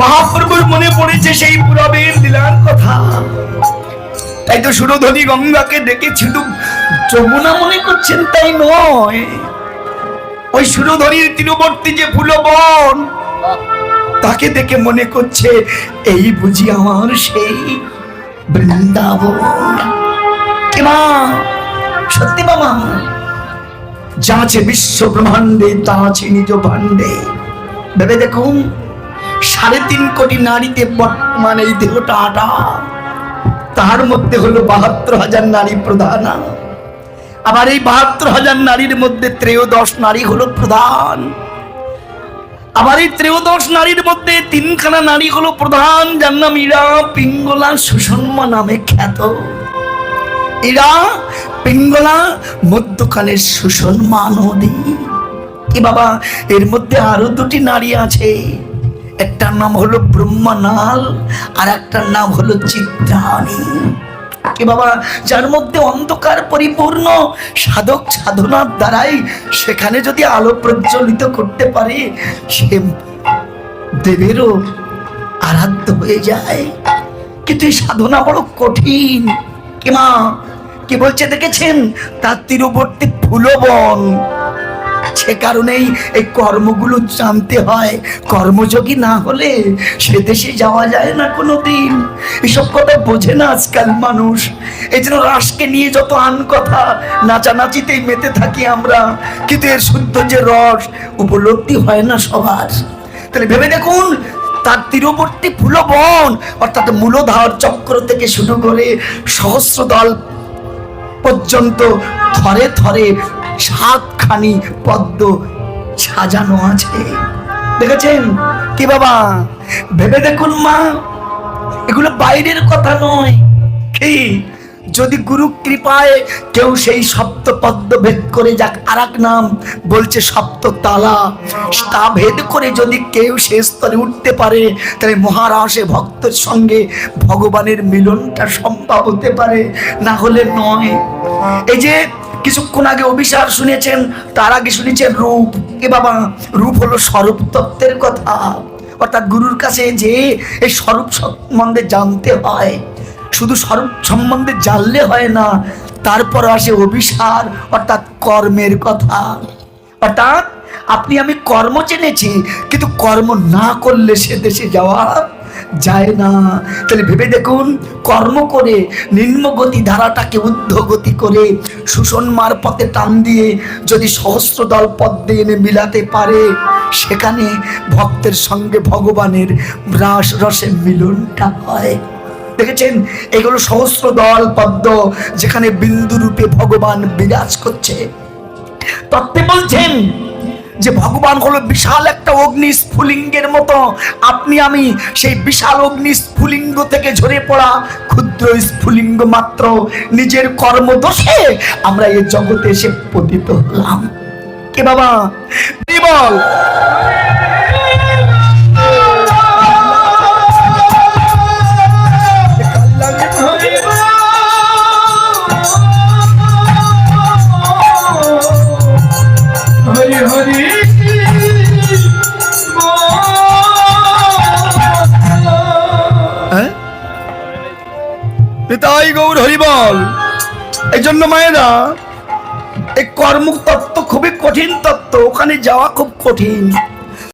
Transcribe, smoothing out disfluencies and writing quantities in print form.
মহাপ্রভুর মনে পড়েছে সেই পুরবের লীলার কথা। তাই তো সুরধনী গঙ্গাকে দেখে শুধু যমুনা মনে করছেন তাই নয়, ওই সুরধনীর তীরবর্তী যে ফুলবন তাকে দেখে মনে করছে এই বুঝি আমার সেই বৃন্দাবন। মা সত্যি বাবা, যা আছে বিশ্ব ব্রহ্মাণ্ডে তা আছে নিজ ভাণ্ডে। ভেবে দেখুন 3.5 কোটি নারীতে বর্তমান এই দেহটা আটা, তার মধ্যে হলো 72,000 নারী প্রধান। আবার এই 72,000 নারীর মধ্যে 13 নারী হলো প্রধান। আবার এই 13 নারীর মধ্যে 3খানা নারী হলো প্রধান, যার নাম ইরা, পিঙ্গলা, সুষমা নামে খ্যাত। ইরা, পিঙ্গলা, মধ্যখানের সুষমা নদী। কি বাবা, এর মধ্যে আরো 2টি নারী আছে, একটার নাম হলো ব্রহ্মনাল আর একটার নাম হলো চিত্রাণী। কি বাবা, যার মধ্যে অন্ধকার পরিপূর্ণ, সাধক সাধনার দ্বারাই সেখানে যদি আলো প্রজ্বলিত করতে পারে সে দেবেরও আরাধ্য হয়ে যায়। কিন্তু এই সাধনা বড় কঠিন। কি মা, কি বলছে দেখেছেন, তার তীরবর্তী ফুলবন, সে কারণেই এই কর্মগুলো জানতে হয়। কর্মযোগী না হলে সে দেশে যাওয়া যায় না কোনোদিন। এসব কথা বোঝে না আজকাল মানুষ। এই জন্য রাসকে নিয়ে যত আন কথা, নাচানাচিতেই মেতে থাকি আমরা, কিন্তু এর শুদ্ধ যে রস উপলব্ধি হয় না সবার। তাহলে ভেবে দেখুন, তার তীরবর্তী ফুলবন অর্থাৎ মূলধার চক্র থেকে শুরু করে সহস্রদল পর্যন্ত থরে থরে 7খানি পদ্ম সাজানো আছে। দেখেছেন কি বাবা, ভেবে দেখুন মা, এগুলো বাইরের কথা নয়। কি যদি গুরু কৃপায় কেউ সেই সপ্ত পদ্ম ভেদ করে, যাক আরেক নাম বলছে সপ্ততালা, তা ভেদ করে যদি কেউ সে স্তরে উঠতে পারে, তাহলে মহারাসে ভক্তের সঙ্গে ভগবানের মিলনটা সম্ভব হতে পারে, না হলে নয়। এই যে কিছুক্ষণ আগে অভিসার শুনেছেন, তার আগে শুনেছেন রূপ। এ বাবা, রূপ হলো স্বরূপ তত্ত্বের কথা, অর্থাৎ গুরুর কাছে যে এই স্বরূপ সম্বন্ধে জানতে হয়। শুধু স্বরূপ সম্বন্ধে জানলে হয় না, তারপর আসে অভিসার অর্থাৎ কর্মের কথা। অর্থাৎ আপনি আমি কর্ম জেনেছি, কিন্তু কর্ম না করলে সে দেশে যাওয়া যায় না। তাহলে ভেবে দেখুন, কর্ম করে নিম্নগতি ধারাটাকে ঊর্ধ্বগতি করে সুষমার পথে টান দিয়ে যদি সহস্রদল পদ্মে এনে মিলাতে পারে, সেখানে ভক্তের সঙ্গে ভগবানের রাস রসের মিলনটা হয়। দেখেছেন, এগুলো সহস্রদল পদ্ম, যেখানে বিন্দু রূপে ভগবান বিরাজ করছে। তত্ত্বে বলছেন যে ভগবান হলো বিশাল একটা অগ্নি স্ফুলিঙ্গের মতো, আপনি আমি সেই বিশাল অগ্নি স্ফুলিঙ্গ থেকে ঝরে পড়া ক্ষুদ্র স্ফুলিঙ্গ মাত্র। নিজের কর্মদোষে আমরা এই জগতে এসে পতিত হলাম। কে বাবা বল, তাই গৌর হরি বল। এই জন্য মায়েরা, এই কর্ম তত্ত্ব খুবই কঠিন তত্ত্ব, ওখানে যাওয়া খুব কঠিন।